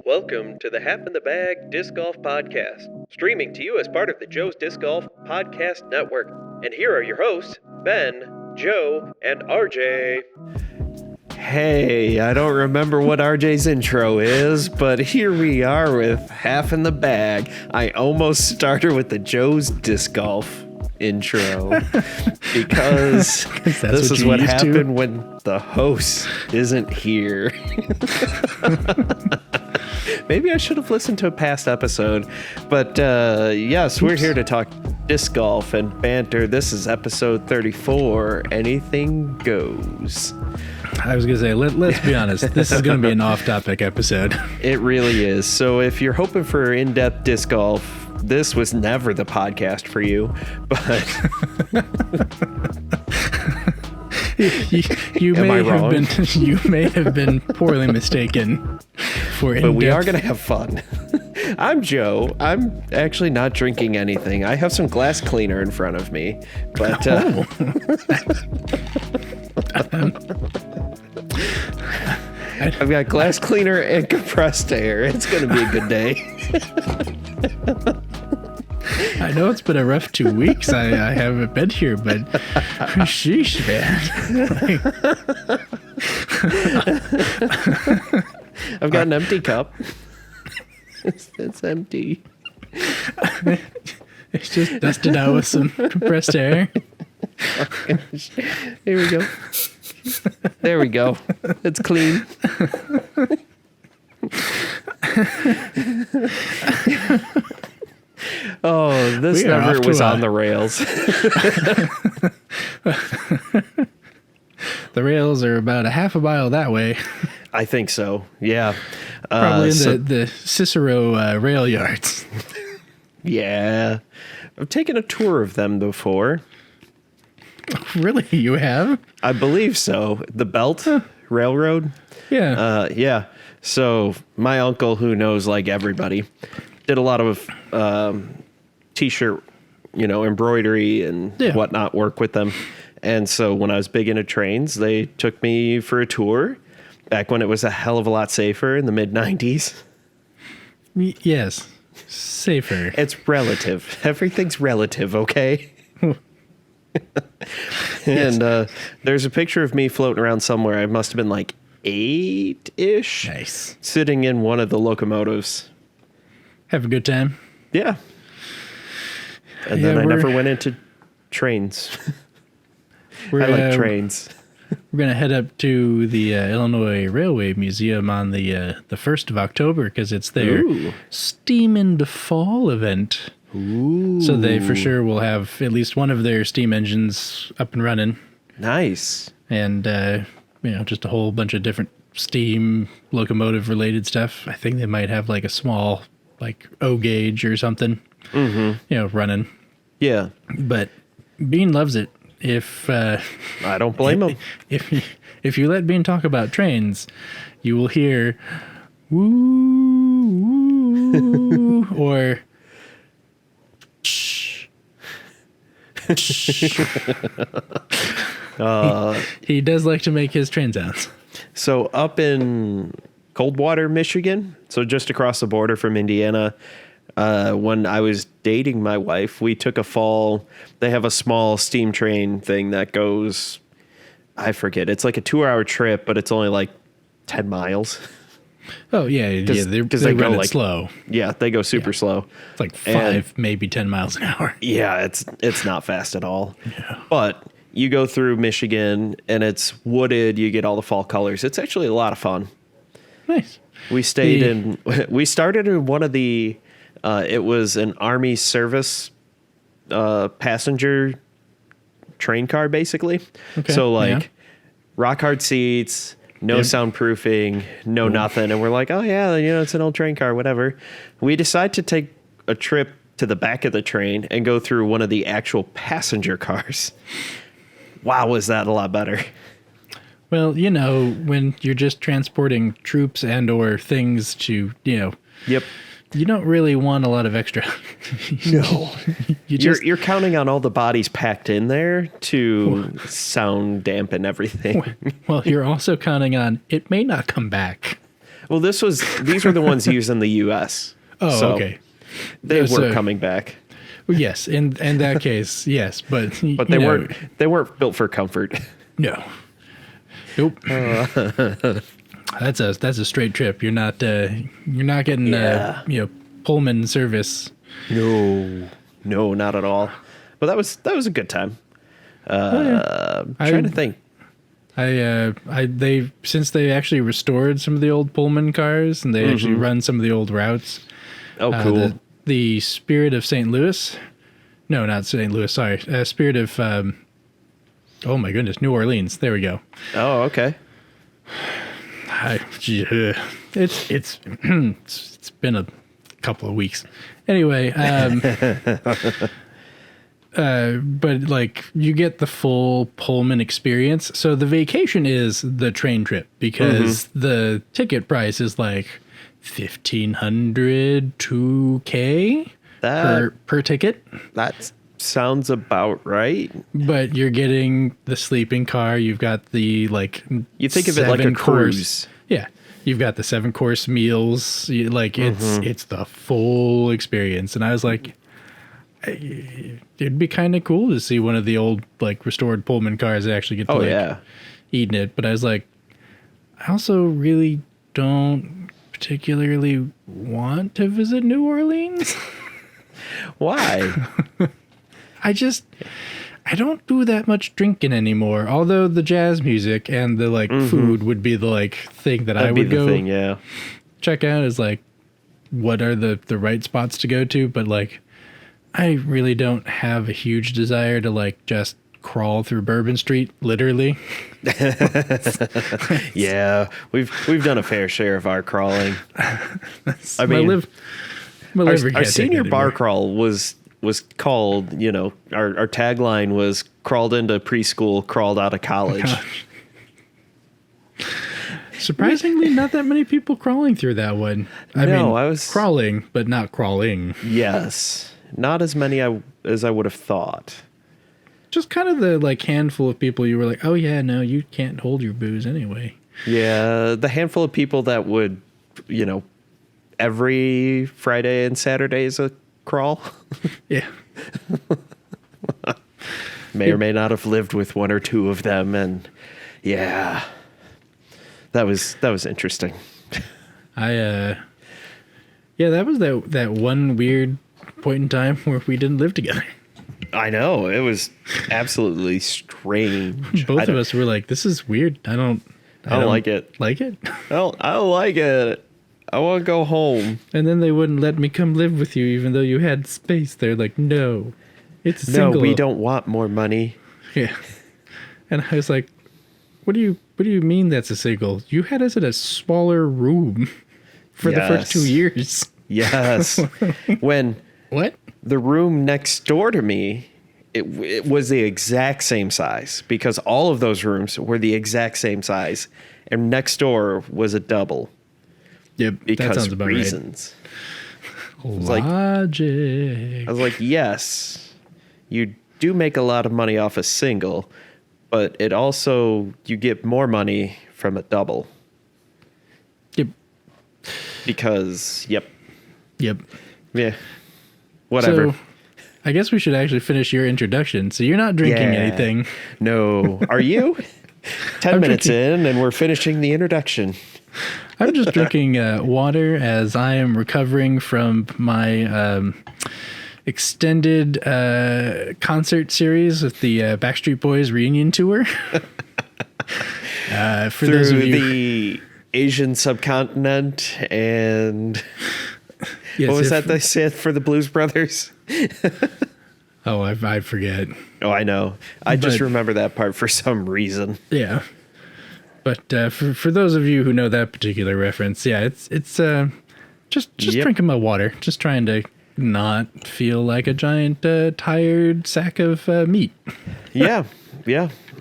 Welcome to the Half in the Bag Disc Golf Podcast, streaming to you as part of the Joe's Disc Golf Podcast Network. And here are your hosts, Ben, Joe, and RJ. Hey, I don't remember what RJ's intro is, but here we are with Half in the Bag. I almost started with the Joe's Disc Golf intro because this is what happened when the host isn't here. Maybe I should have listened to a past episode, but yes, we're here to talk disc golf and banter. This is episode 34. Anything goes. I was going to say, let's be honest, this is going to be an off-topic episode. It really is. So if you're hoping for in-depth disc golf, this was never the podcast for you, but you may have been poorly mistaken for in-depth. But we are going to have fun. I'm Joe. I'm actually not drinking anything. I have some glass cleaner in front of me, but I've got glass cleaner and compressed air. It's going to be a good day. I know it's been a rough 2 weeks. I haven't been here, but sheesh, man. I've got an empty cup. It's empty. It's just dusted out with some compressed air. Here we go. There we go. It's clean. Oh, this never was on the rails. The rails are about a half a mile that way. I think so. Yeah. Probably in the Cicero rail yards. Yeah. I've taken a tour of them before. Really? You have? I believe so. The Belt Railroad. Yeah. Yeah. So my uncle, who knows like everybody, did a lot of t-shirt, embroidery and whatnot work with them. And so when I was big into trains, they took me for a tour back when it was a hell of a lot safer in the mid 90s. Yes. Safer. It's relative. Everything's relative. Okay. And there's a picture of me floating around somewhere. I must have been like 8-ish. Nice. Sitting in one of the locomotives. Have a good time. Yeah. And then I never went into trains. I like trains. We're going to head up to the Illinois Railway Museum on the 1st of October because it's their Steam into Fall event. Ooh. So they for sure will have at least one of their steam engines up and running. Nice. And, just a whole bunch of different steam locomotive related stuff. I think they might have like a small like O gauge or something, running. Yeah. But Bean loves it. If I don't blame him. If you let Bean talk about trains, you will hear woo, woo or shh. He does like to make his train sounds. So up in Coldwater, Michigan, so just across the border from Indiana, when I was dating my wife, we took a fall. They have a small steam train thing that goes, I forget. It's like a 2-hour trip, but it's only like 10 miles. Oh, yeah. They run it slow. Yeah, they go super slow. It's like 5, maybe 10 miles an hour. Yeah, it's not fast at all. Yeah. But you go through Michigan, and it's wooded. You get all the fall colors. It's actually a lot of fun. Nice. We started in one of the... it was an Army service passenger train car, basically. Okay, so, rock hard seats, no soundproofing, no nothing. And we're like, oh, yeah, it's an old train car, whatever. We decide to take a trip to the back of the train and go through one of the actual passenger cars. Wow, was that a lot better. Well, when you're just transporting troops and or things to, Yep. You don't really want a lot of extra. No. You're counting on all the bodies packed in there to sound dampen everything. Well, you're also counting on it may not come back. Well, these were the ones used in the U.S. Oh, so okay. They were coming back. Well, yes, in that case, yes, but they weren't built for comfort. No. Nope. That's a straight trip. You're not getting Pullman service. No, not at all. But that was a good time. I'm trying to think. Since they actually restored some of the old Pullman cars and they actually run some of the old routes. Oh, cool. The Spirit of St. Louis. No, not St. Louis. Sorry. Spirit of, oh my goodness, New Orleans. There we go. Oh, okay. It's been a couple of weeks. Anyway, but like you get the full Pullman experience. So the vacation is the train trip because the ticket price is like $1,500 to $2,000 per ticket. That sounds about right. But you're getting the sleeping car. You've got the you think of it like a cruise. Yeah, you've got the 7-course meals. It's the full experience. And I was like, it'd be kind of cool to see one of the old restored Pullman cars actually get to eat in it. But I was like, I also really don't particularly want to visit New Orleans. Why? I don't do that much drinking anymore. Although the jazz music and the food would be the thing that I would go check out as what are the right spots to go to. But I really don't have a huge desire to just crawl through Bourbon Street, literally. Yeah, we've done a fair share of our crawling. I mean, our senior bar crawl was called, our tagline was crawled into preschool, crawled out of college. Surprisingly, not that many people crawling through that one. I was crawling, but not crawling. Yes. Not as many as I would have thought. Just kind of the handful of people you were like, oh yeah, no, you can't hold your booze anyway. Yeah, the handful of people that would, every Friday and Saturday is a crawl. Yeah. May or may not have lived with one or two of them, and yeah, that was interesting. That was that one weird point in time where we didn't live together. I know, it was absolutely strange. Both of us were like, this is weird. I don't like it. Like it? I don't like it. I want to go home. And then they wouldn't let me come live with you, even though you had space. They're like, no, it's a single. No, we don't want more money. Yeah. And I was like, what do you mean that's a single? You had us in a smaller room for the first 2 years. Yes. When what? The room next door to me, it was the exact same size because all of those rooms were the exact same size, and next door was a double. Yep, because that sounds about reasons. Right. Logic. I was like, yes, you do make a lot of money off a single, but it also you get more money from a double. Yep. Because Yep. Yeah. Whatever. So, I guess we should actually finish your introduction. So you're not drinking anything. No. Are you? 10 minutes in and we're finishing the introduction. I'm just drinking water as I am recovering from my extended concert series with the Backstreet Boys reunion tour. For those of you, the Asian subcontinent and... Yes, what was that they said for the Blues Brothers? Oh, I forget. Oh, I know. I just remember that part for some reason. Yeah. But for those of you who know that particular reference, yeah, it's just drinking my water, just trying to not feel like a giant tired sack of meat. Yeah.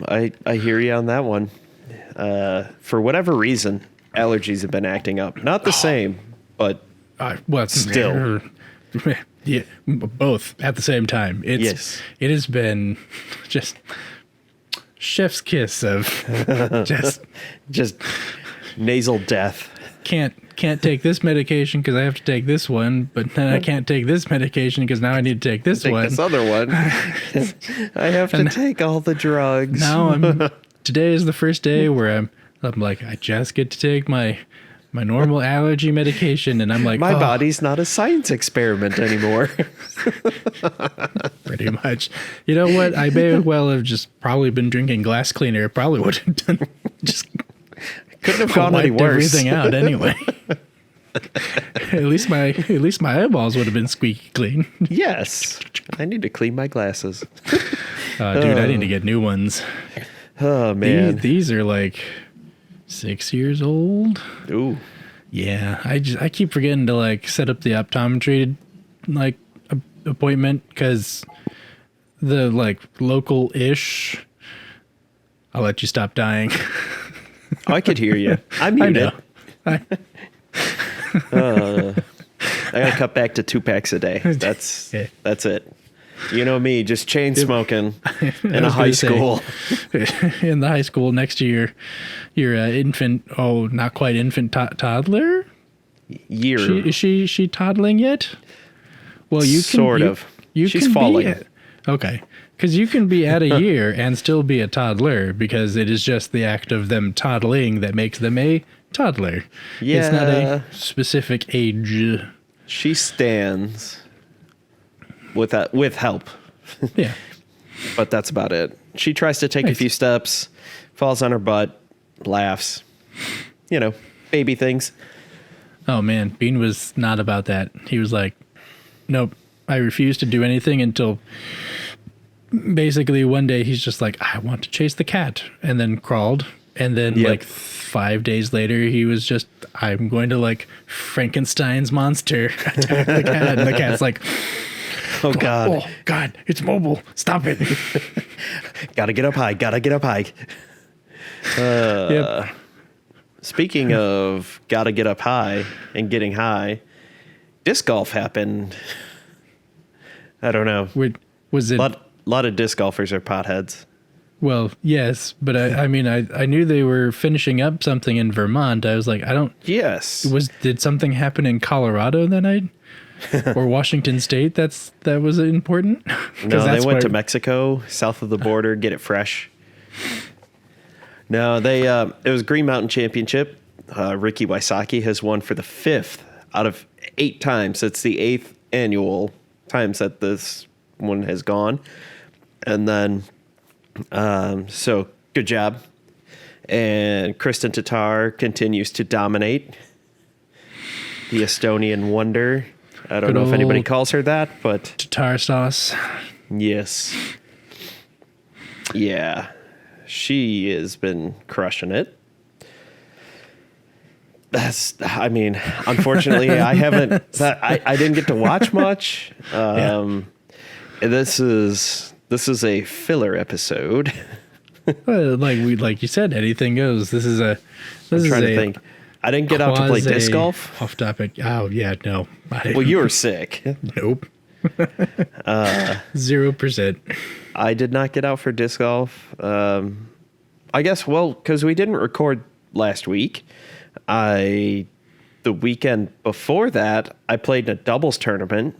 I hear you on that one. For whatever reason, allergies have been acting up. Not the same, but still. Yeah, both at the same time. It has been just chef's kiss of just nasal death. can't take this medication because I have to take this one, but then I can't take this medication because now I need to take this one. This other one. I have to take all the drugs. Now today is the first day where I'm like, I just get to take my normal allergy medication, and I'm like, my body's not a science experiment anymore. Pretty much. You know what? I may well have just probably been drinking glass cleaner. It probably would have done just couldn't have gone any worse. Everything out anyway. At least my eyeballs would have been squeaky clean. Yes, I need to clean my glasses. Dude, I need to get new ones. Oh man, these are like 6 years old. Ooh. Yeah, I keep forgetting to like set up the optometry like appointment because the like local-ish. I'll let you stop dying. I could hear you. I'm muted. I I gotta cut back to 2 packs a day. That's it. You know me, just chain smoking in a high school. In the high school next to your infant, not quite infant, toddler? Year. Is she toddling yet? Well, you can sort of. She's falling. Okay. Because you can be at a year and still be a toddler because it is just the act of them toddling that makes them a toddler. Yeah. It's not a specific age. She stands with help. Yeah. But that's about it. She tries to take a few steps, falls on her butt, laughs. You know, baby things. Oh, man. Bean was not about that. He was like, nope, I refuse to do anything until basically one day he's just like, I want to chase the cat, and then crawled. And then like 5 days later, he was just, I'm going to like Frankenstein's monster attack the cat. And the cat's like, oh God. Oh God, it's mobile. Stop it. Gotta get up high. Yep. Speaking of gotta get up high and getting high, disc golf happened. I don't know. Was it? A lot of disc golfers are potheads. Well, yes, but I mean, I knew they were finishing up something in Vermont. I was like, Yes. Did something happen in Colorado that night? Or Washington State? That was important? No, they went to Mexico, south of the border, get it fresh. No, it was Green Mountain Championship. Ricky Wysocki has won for the 5th out of 8 times. It's the 8th annual times that this one has gone. And then, so good job. And Kristen Tatar continues to dominate. The Estonian wonder. I don't know if anybody calls her that, but Tatar sauce. Yes. Yeah. She has been crushing it. Unfortunately, I haven't. I didn't get to watch much. This is a filler episode. Well, like you said, anything goes. I'm trying to think. I didn't get out to play disc golf. Off topic. Oh yeah, no. Well, you were sick. Nope. 0%. I did not get out for disc golf. I guess, because we didn't record last week. The weekend before that, I played in a doubles tournament.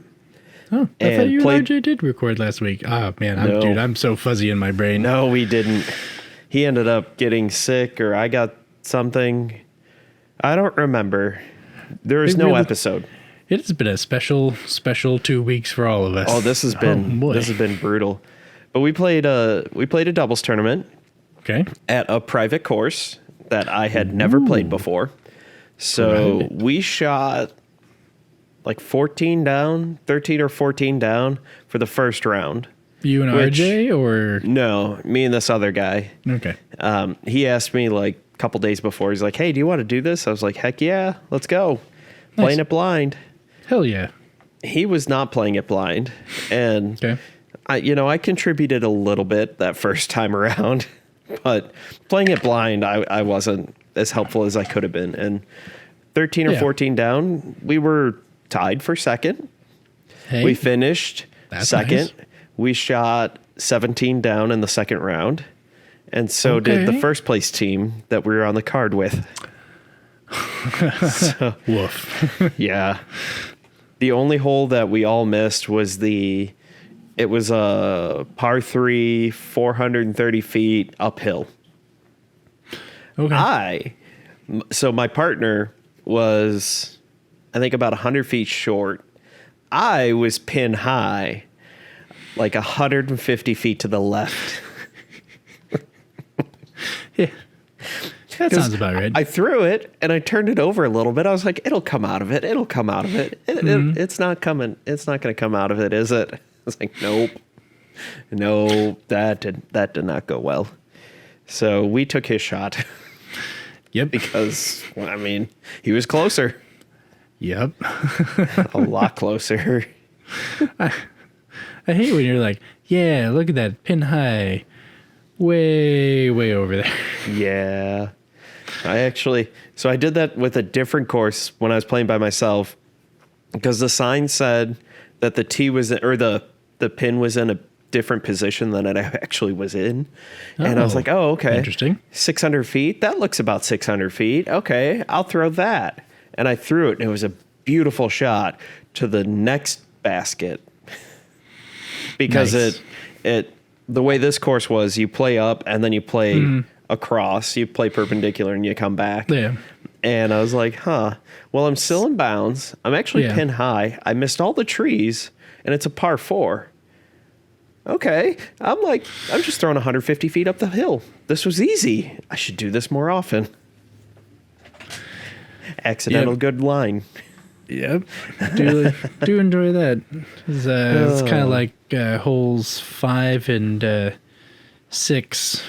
Oh, I thought you and RJ did record last week. Oh, man. I'm so fuzzy in my brain. No, we didn't. He ended up getting sick, or I got something. I don't remember. There is no episode. It has been a special 2 weeks for all of us. Oh, this has been brutal. But we played a doubles tournament. Okay. At a private course that I had never played before. So we shot like 13 or 14 down for the first round. You and RJ or? No, me and this other guy. Okay. He asked me like a couple days before. He's like, hey, do you want to do this? I was like, heck yeah, let's go. Nice. Playing it blind. Hell yeah. He was not playing it blind. And I contributed a little bit that first time around. But playing it blind, I wasn't as helpful as I could have been. And 13 or 14 down, we were tied for second. Hey, we finished second. Nice. We shot 17 down in the second round. And so did the first place team that we were on the card with. So, Woof. yeah. The only hole that we all missed was it was a par 3, 430 feet uphill. Okay. So my partner was, I think, about 100 feet short. I was pin high, like 150 feet to the left. Yeah. That sounds about right. I threw it and I turned it over a little bit. I was like, it'll come out of it. It'll come out of it. It's not coming. It's not going to come out of it, is it? I was like, nope. No, that did not go well. So we took his shot. Yep. Because, well, I mean, he was closer. Yep. A lot closer. I hate when you're like, yeah, look at that pin high. Way over there. Yeah. So I did that with a different course when I was playing by myself, because the sign said that the tee was, or the pin was in a different position than it actually was in. And I was like, oh, okay. Interesting. 600 feet. That looks about 600 feet. Okay. I'll throw that. And I threw it, and it was a beautiful shot to the next basket. Because nice. The way this course was, you play up and then you play across, you play perpendicular and you come back. Yeah. And I was like, well, I'm still in bounds. I'm actually pin high. I missed all the trees and it's a par 4. Okay. I'm just throwing 150 feet up the hill. This was easy. I should do this more often. Accidental good line. Yep. Do enjoy that. It's kind of like holes 5 and 6.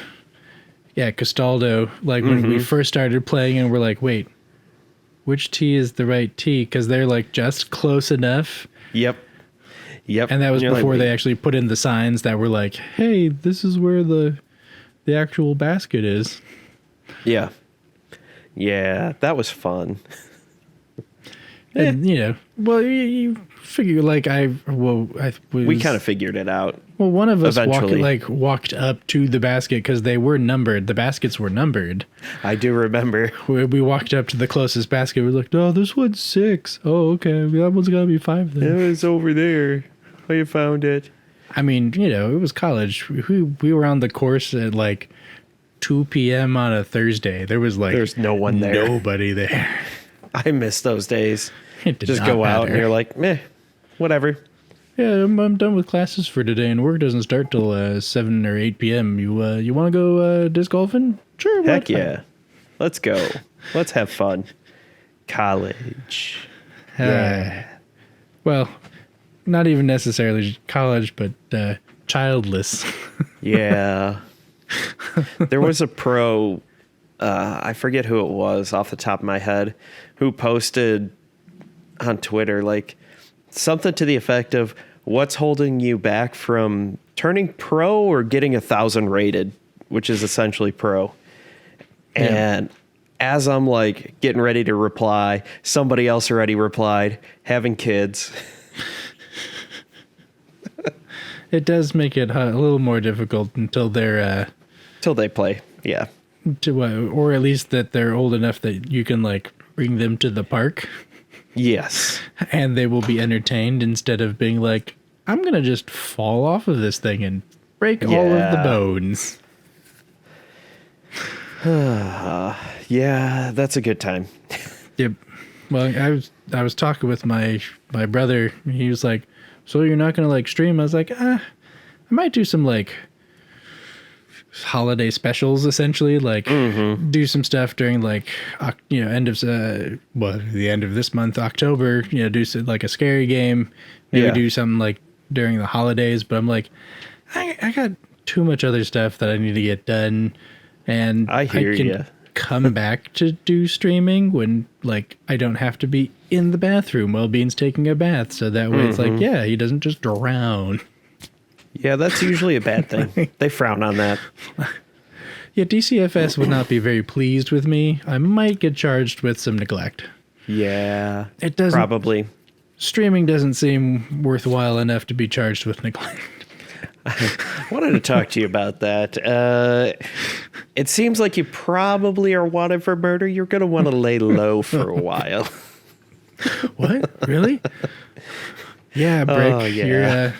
Yeah, Castaldo. Like when we first started playing, and we're like, wait, which tee is the right tee? Because they're like just close enough. Yep. And that was before they actually put in the signs that were like, hey, this is where the actual basket is. Yeah. Yeah, that was fun. And, you figure like we kind of figured it out. Well, one of us eventually walked up to the basket because they were numbered. The baskets were numbered. I do remember. We walked up to the closest basket. We looked, oh, this one's 6. Oh, okay. That one's got to be 5 then. It was over there. Oh, you found it. I mean, it was college. We were on the course at like 2 p.m. on a Thursday. There's no one there. Nobody there. I miss those days. It did just not go out matter. and you're like, meh, whatever. Yeah, I'm done with classes for today, and work doesn't start till 7 or 8 p.m. You want to go disc golfing? Sure. Heck yeah. Let's go. Let's have fun. College. Yeah. Well, not even necessarily college, but childless. Yeah. There was a pro, I forget who it was off the top of my head, who posted on Twitter like something to the effect of, what's holding you back from turning pro or getting 1,000 rated, which is essentially pro. Yeah. And as I'm like getting ready to reply, somebody else already replied, having kids. It does make it a little more difficult until they're till they play. Yeah. Or at least that they're old enough that you can like bring them to the park. Yes. And they will be entertained instead of being like, I'm going to just fall off of this thing and break all of the bones. Yeah, that's a good time. Yep. Well, I was talking with my brother. He was like, so you're not going to like stream? I was like, I might do some like holiday specials, essentially, like do some stuff during like end of the end of this month, October, do some, like a scary game, maybe do something like during the holidays. But I'm like, I got too much other stuff that I need to get done, and I can come back to do streaming when like I don't have to be in the bathroom while Bean's taking a bath, so that way it's like, he doesn't just drown. Yeah, that's usually a bad thing. They frown on that. Yeah, DCFS would not be very pleased with me. I might get charged with some neglect. Yeah, it doesn't. Probably. Streaming doesn't seem worthwhile enough to be charged with neglect. I wanted to talk to you about that. It seems like you probably are wanted for murder. You're going to want to lay low for a while. What? Really? Yeah, Brick. Oh, yeah. You're,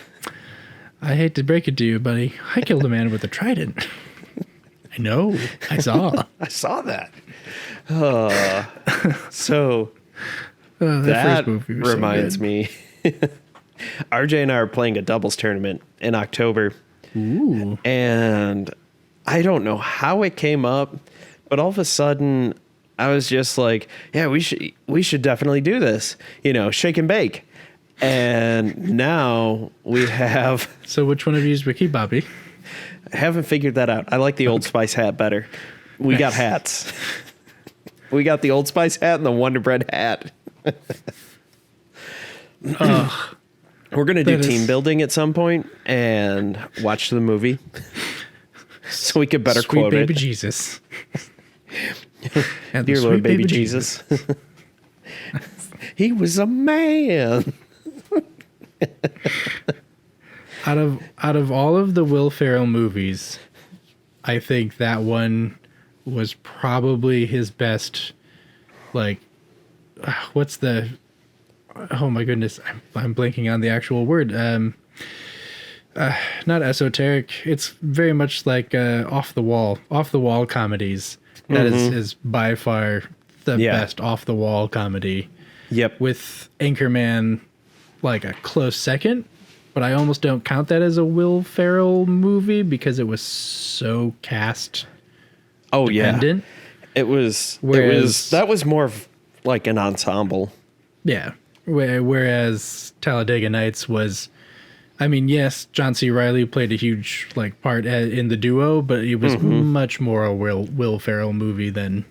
I hate to break it to you, buddy. I killed a man with a trident. I know. I saw. I saw that. So that that reminds me. RJ and I are playing a doubles tournament in October. Ooh. And I don't know how it came up, but all of a sudden I was just like, yeah, we should definitely do this, shake and bake. And now we have. So which one of you is Ricky Bobby? I haven't figured that out. I like the Old Spice hat better. We got hats. We got the Old Spice hat and the Wonder Bread hat. We're going to do team building at some point and watch the movie so we could better Sweet quote baby it. Jesus. Dear Lord, baby Jesus. He was a man. Out of all of the Will Ferrell movies, I think that one was probably his best. Like, what's the? Oh my goodness, I'm blanking on the actual word. Not esoteric. It's very much like off the wall comedies. That is by far the best off the wall comedy. Yep. With Anchorman, like a close second. But I almost don't count that as a Will Ferrell movie because it was so cast dependent. Yeah. It was that was more of like an ensemble. Yeah. Whereas Talladega Nights was, I mean, yes, John C. Reilly played a huge part in the duo, but it was much more a Will Ferrell movie than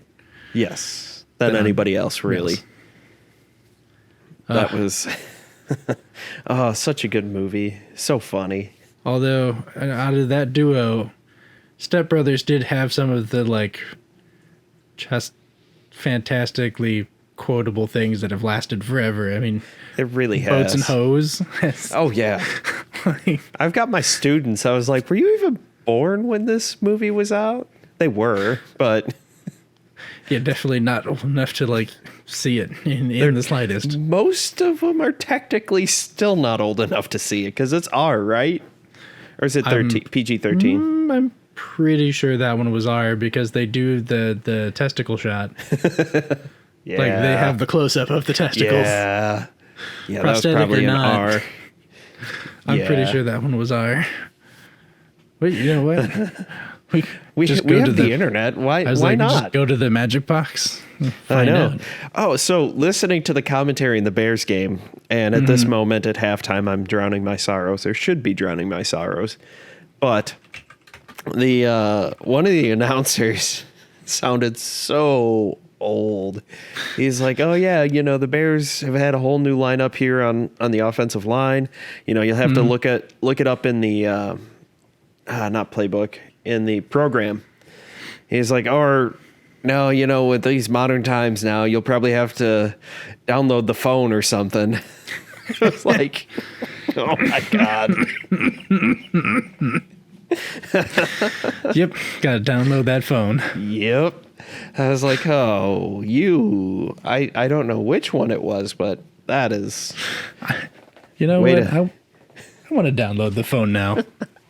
anybody else, really. Yes. That was such a good movie. So funny. Although out of that duo, Step Brothers did have some of the just fantastically quotable things that have lasted forever. I mean, it really has. Boats and Hoes. Oh yeah. I've got my students. I was like, were you even born when this movie was out? They were, but yeah, definitely not old enough to see it in the slightest. Most of them are technically still not old enough to see it because it's R, right? Or is it PG-13? I'm pretty sure that one was R because they do the testicle shot. Yeah. They have the close-up of the testicles. Yeah. Yeah, that was Prosthetic probably or an not. R. I'm pretty sure that one was R. Wait, you know what? We just have the internet. Why not? Just go to the Magic Box. I know. Out. Oh, so listening to the commentary in the Bears game, and at this moment at halftime, I'm drowning my sorrows, or should be drowning my sorrows. But the one of the announcers sounded so old. He's like, oh yeah, the Bears have had a whole new lineup here on the offensive line. You'll have to look it up in the not playbook, in the program. He's like, or no, with these modern times now, you'll probably have to download the phone or something. It's like, oh my God. Yep, gotta download that phone. Yep. I was like, oh, I don't know which one it was, but that is. You know what? I want to download the phone now.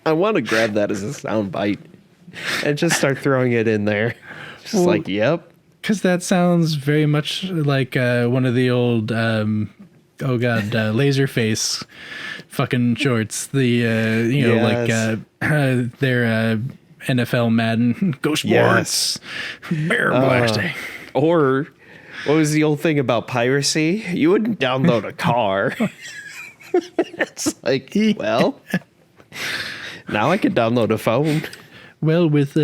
I want to grab that as a sound bite and just start throwing it in there. Just yep. Because that sounds very much like one of the old, Laserface fucking shorts. The, their NFL Madden, Go Sports, bear blasting. Or what was the old thing about piracy? You wouldn't download a car. It's like, well, now I can download a phone. Well, with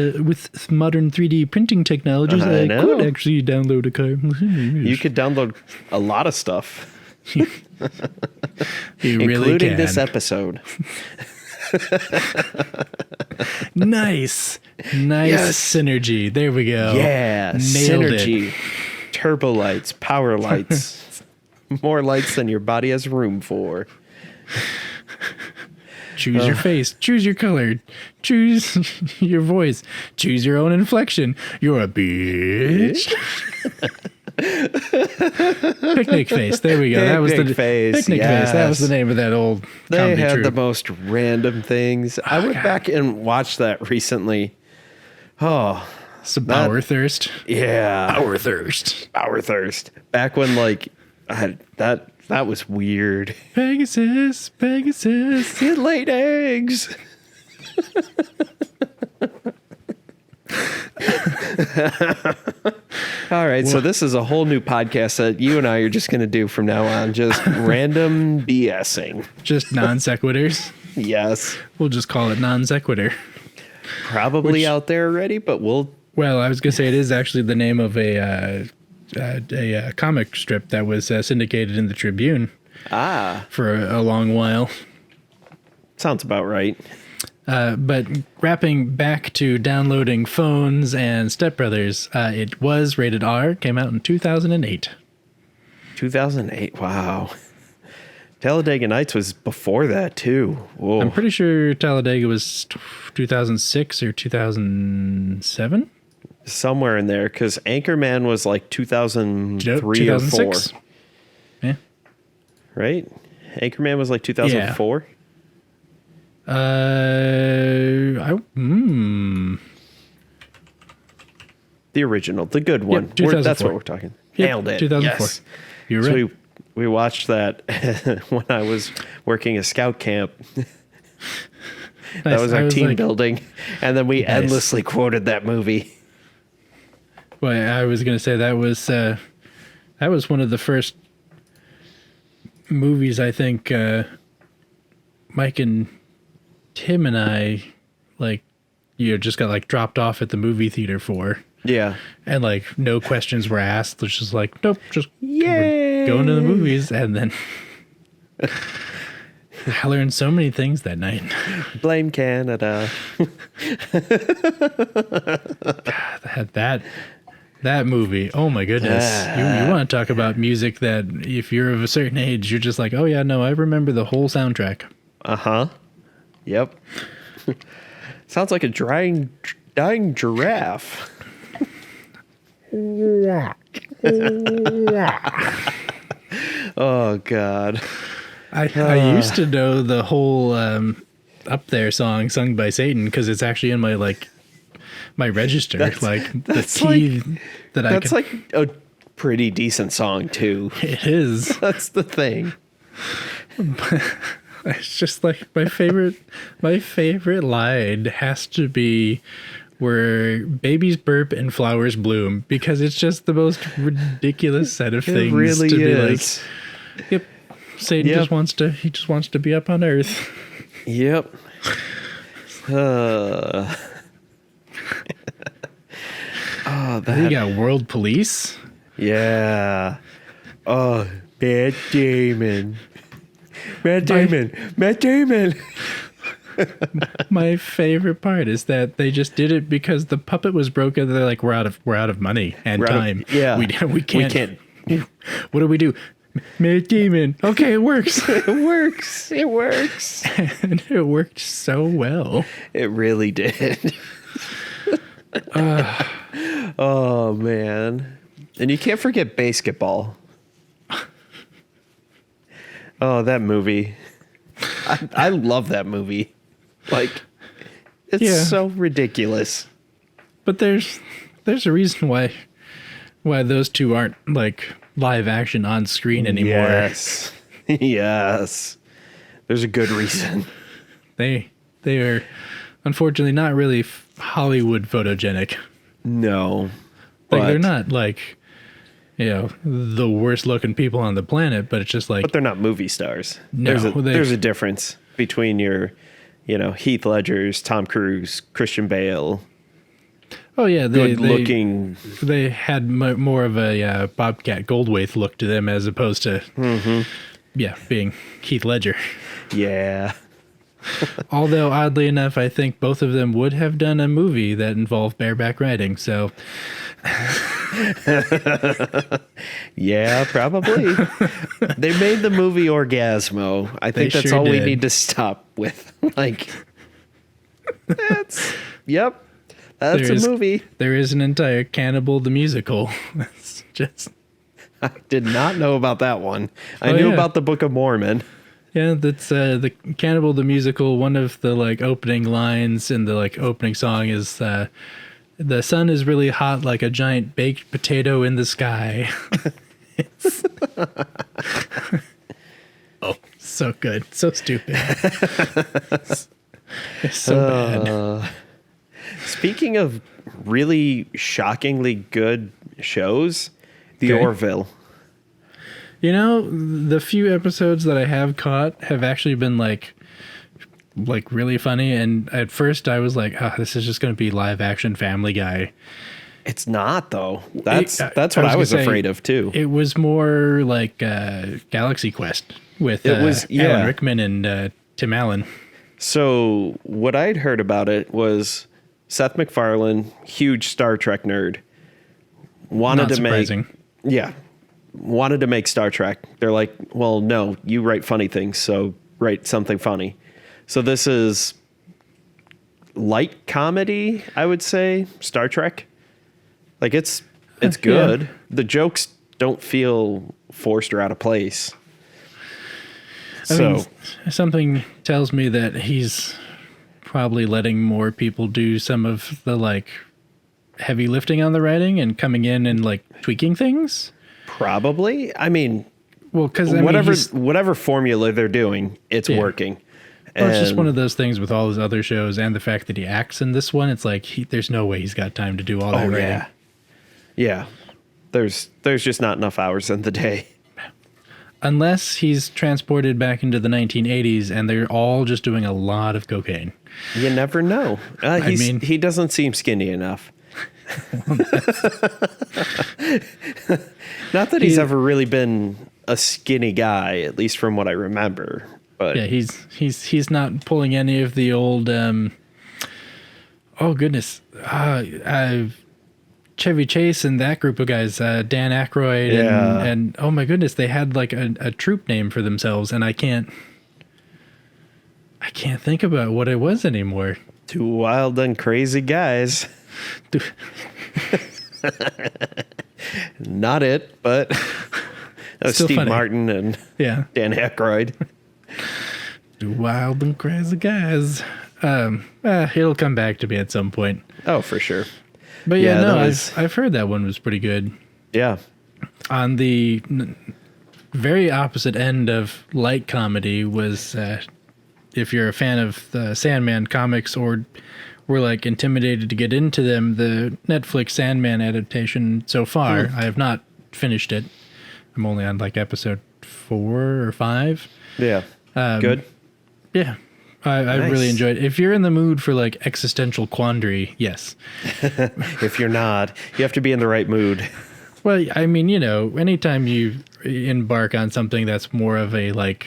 modern 3D printing technologies, I could actually download a car. You could download a lot of stuff. You really including can. this episode. Nice synergy. There we go. Yeah, Nailed synergy. it. Turbo lights, power lights. More lights than your body has room for. Choose your face. Choose your color. Choose your voice. Choose your own inflection. You're a bitch. Picnic face. There we go. That was the face. Picnic face. That was the name of that old They comedy had troupe. the most random things. I went back and watched that recently. Oh, Some power thirst. yeah. Power thirst. Power thirst. Back when that was weird. Pegasus. It laid eggs. All right, so this is a whole new podcast that you and I are just going to do from now on, just random BSing. Just non sequiturs. Yes. We'll just call it non sequitur. Probably out there already, but we'll... Well, I was going to say it is actually the name of a comic strip that was syndicated in the Tribune for a long while. Sounds about right. But wrapping back to downloading phones and Step Brothers, it was rated R, came out in 2008. 2008, wow. Talladega Nights was before that, too. Whoa. I'm pretty sure Talladega was 2006 or 2007. Somewhere in there, because Anchorman was like 2003 or 4. 2006. Yeah. Right? Anchorman was like 2004? The original, the good one. Yep, 2004. That's what we're talking. Yep, Nailed it. 2004. Yes. You're So right. we watched that when I was working a scout camp. That Nice. was I our was team like- building. And then we Nice. endlessly quoted that movie. Well, I was going to say that was one of the first movies I think Mike and Tim and I just got like dropped off at the movie theater for. Yeah. And like no questions were asked. It's just like, nope, just Yay! we're going to the movies. And then I learned so many things that night. Blame Canada. That movie, oh my goodness. You want to talk about music that if you're of a certain age, you're just like, oh yeah, no, I remember the whole soundtrack. Uh-huh. Yep. Sounds like a dying giraffe. Oh, God. I used to know the whole Up There song sung by Satan because it's actually in my register. The key that I That's can. like a pretty decent song, too. It is. That's the thing. It's just like my favorite line has to be where babies burp and flowers bloom because it's just the most ridiculous set of things really to be is. like, yep, Satan just wants to be up on earth. Yep. You got World Police. Yeah. Oh, Matt Damon. Matt Damon. My favorite part is that they just did it because the puppet was broken. They're like, we're out of money and time. Yeah. we can't. What do we do? Matt Damon. Okay, it works. It works. And it worked so well. It really did. Oh, man. And you can't forget Basketball. Oh, that movie. I love that movie. Like, it's so ridiculous. But there's a reason why those two aren't like live action on screen anymore. Yes. Yes. There's a good reason. They are unfortunately not really Hollywood photogenic. No. Like they're not like, the worst looking people on the planet, but it's just like. But they're not movie stars. No, there's a difference between your, Heath Ledgers, Tom Cruise, Christian Bale. Oh yeah, Good looking. They had more of a Bobcat Goldthwait look to them as opposed to, being Heath Ledger. Yeah. Although oddly enough, I think both of them would have done a movie that involved bareback riding. So. Yeah, probably. They made the movie Orgasmo. I think that's all we need to stop with. Like, that's a movie. There is an entire Cannibal the Musical. That's just... I did not know about that one. I knew about the Book of Mormon. Yeah, that's the Cannibal the Musical. One of the like opening lines in the like opening song is the sun is really hot like a giant baked potato in the sky. Oh, so good. So stupid. It's so bad. Speaking of really shockingly good shows, The Orville. You know, the few episodes that I have caught have actually been like really funny. And at first I was like, oh, this is just going to be live action Family Guy. It's not, though. That's what I was afraid of, too. It was more like Galaxy Quest with Alan Rickman and Tim Allen. So what I'd heard about it was Seth MacFarlane, huge Star Trek nerd, wanted to make Star Trek. They're like, well, no, you write funny things, so write something funny. So this is light comedy, I would say, Star Trek. Like it's good. Yeah. The jokes don't feel forced or out of place. I mean, something tells me that he's probably letting more people do some of the like heavy lifting on the writing and coming in and like tweaking things. Probably. I mean, well, because whatever formula they're doing, it's working. Well, it's just one of those things with all his other shows and the fact that he acts in this one. It's like there's no way he's got time to do all that writing. Yeah. There's just not enough hours in the day. Unless he's transported back into the 1980s and they're all just doing a lot of cocaine. You never know. He doesn't seem skinny enough. Not that he's ever really been a skinny guy, at least from what I remember. But yeah, he's not pulling any of the old. Oh goodness, Chevy Chase and that group of guys, Dan Aykroyd and oh my goodness, they had like a troop name for themselves, and I can't think about what it was anymore. Two wild and crazy guys. Not it, but that was Steve funny. Martin and Dan Aykroyd. Two wild and crazy guys. It'll come back to me at some point. Oh, for sure. But I've heard that one was pretty good. Yeah. On the very opposite end of light comedy was if you're a fan of the Sandman comics or were like intimidated to get into them, the Netflix Sandman adaptation so far, I have not finished it. I'm only on like episode 4 or 5. Yeah. Good. Yeah. I really enjoyed it. If you're in the mood for like existential quandary, yes. If you're not, you have to be in the right mood. Well, I mean, you know, anytime you embark on something that's more of a like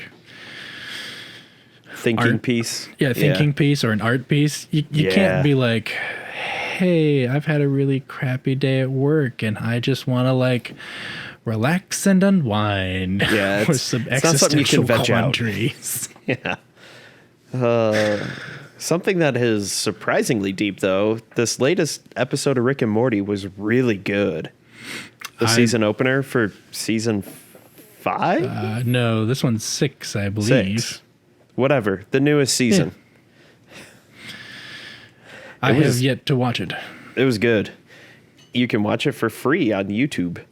thinking piece. Yeah, thinking piece or an art piece. You can't be like, hey, I've had a really crappy day at work and I just want to like relax and unwind. Yeah, or some existential quandaries. Yeah. Something that is surprisingly deep, though, this latest episode of Rick and Morty was really good. The season opener for season 5? No, this one's 6, I believe. 6. Whatever, the newest season. Yeah. I have yet to watch it. It was good. You can watch it for free on YouTube.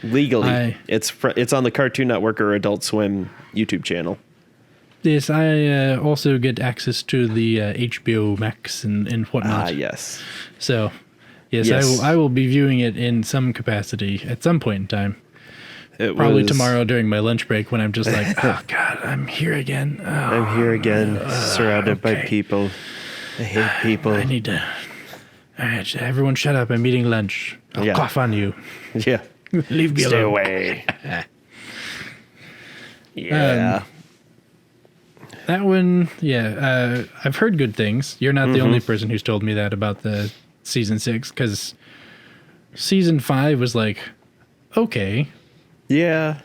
Legally. It's on the Cartoon Network or Adult Swim YouTube channel. Yes, I also get access to the HBO Max and whatnot. Ah, yes. So, yes. I will be viewing it in some capacity at some point in time. Probably tomorrow during my lunch break when I'm just like, oh, God, I'm here again. Oh, I'm here again, surrounded by people. I hate people. I need to... All right, everyone shut up. I'm eating lunch. I'll cough on you. Yeah. Leave me alone. Stay away. Yeah. That one, I've heard good things. You're not the only person who's told me that about the season 6, because season 5 was like, okay. Yeah.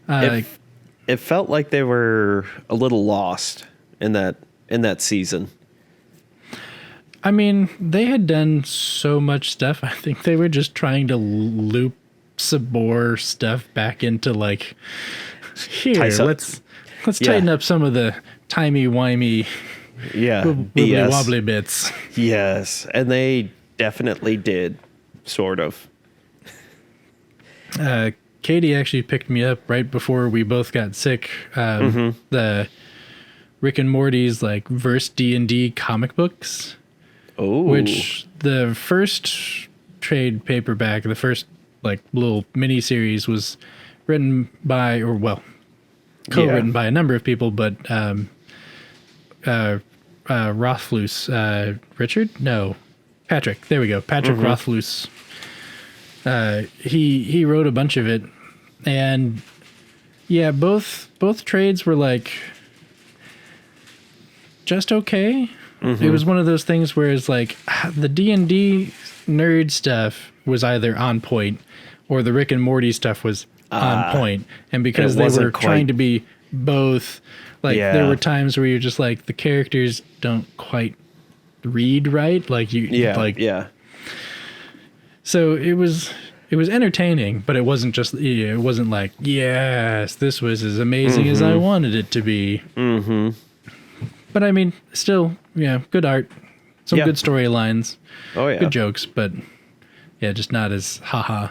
It felt like they were a little lost in that season. I mean, they had done so much stuff. I think they were just trying to loop some more stuff back into like, here, let's tighten up some of the timey-wimey wibbly wobbly bits. Yes, and they definitely did, sort of. Katie actually picked me up right before we both got sick. The Rick and Morty's like verse D&D comic books. Oh, which the first trade paperback, the first like little mini series was written by, or well, co-written by a number of people, but Rothfuss, Richard? No, Patrick. There we go. Patrick Rothfuss. He wrote a bunch of it, and yeah, both trades were like just okay. It was one of those things where it's like the D&D nerd stuff was either on point or the Rick and Morty stuff was on point. And because they were trying to be both, like there were times where you're just like the characters don't quite read right. Like So it was entertaining, but it wasn't just, it wasn't like, yes, this was as amazing as I wanted it to be. But I mean, still, good art, some good storylines, good jokes, but just not as haha.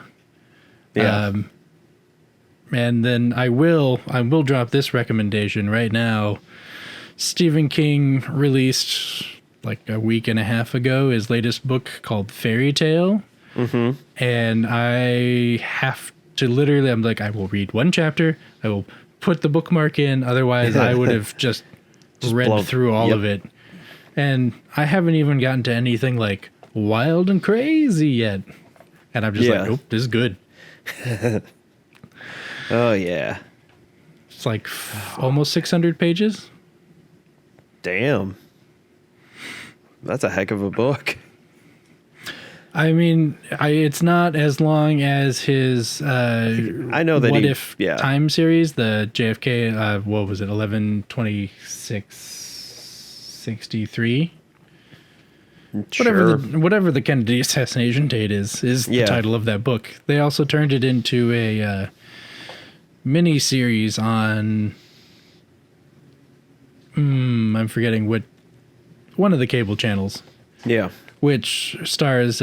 And then I will drop this recommendation right now. Stephen King released like a week and a half ago his latest book called Fairy Tale. And I have to literally, I'm like, I will read one chapter. I will put the bookmark in. Otherwise, I would have just read through all of it. And I haven't even gotten to anything like wild and crazy yet. And I'm just like, nope, this is good. Oh, yeah. It's like almost 600 pages. Damn. That's a heck of a book. I mean, it's not as long as his I know that What If time series, the JFK, what was it, 11/26/63? Sure. Whatever the Kennedy assassination date is the title of that book. They also turned it into a mini series on I'm forgetting what one of the cable channels. Yeah. Which stars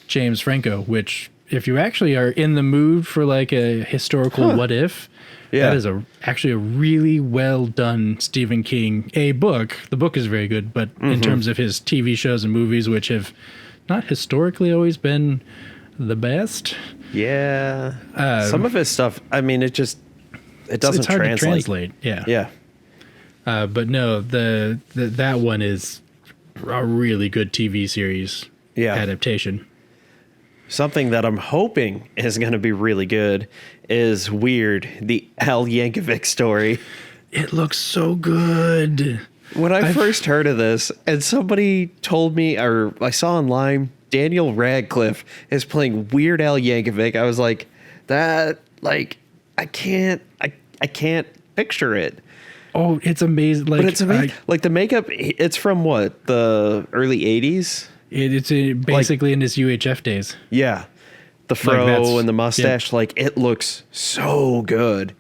James Franco, which if you actually are in the mood for like a historical what if, that is actually a really well done Stephen King book. The book is very good, but in terms of his TV shows and movies, which have not historically always been the best. Yeah. Some of his stuff, I mean, it doesn't it's hard translate. to translate. Yeah. But no, that one is a really good TV series adaptation. Something that I'm hoping is going to be really good is Weird, the Al Yankovic story. It looks so good. When I first heard of this, and somebody told me, or I saw online, Daniel Radcliffe is playing Weird Al Yankovic, I was like, I can't picture it. Oh, it's amazing! Like, but it's amazing. Like the makeup, it's from what, the early 80s? It's basically in his UHF days. Yeah, the fro and the mustache, like it looks so good.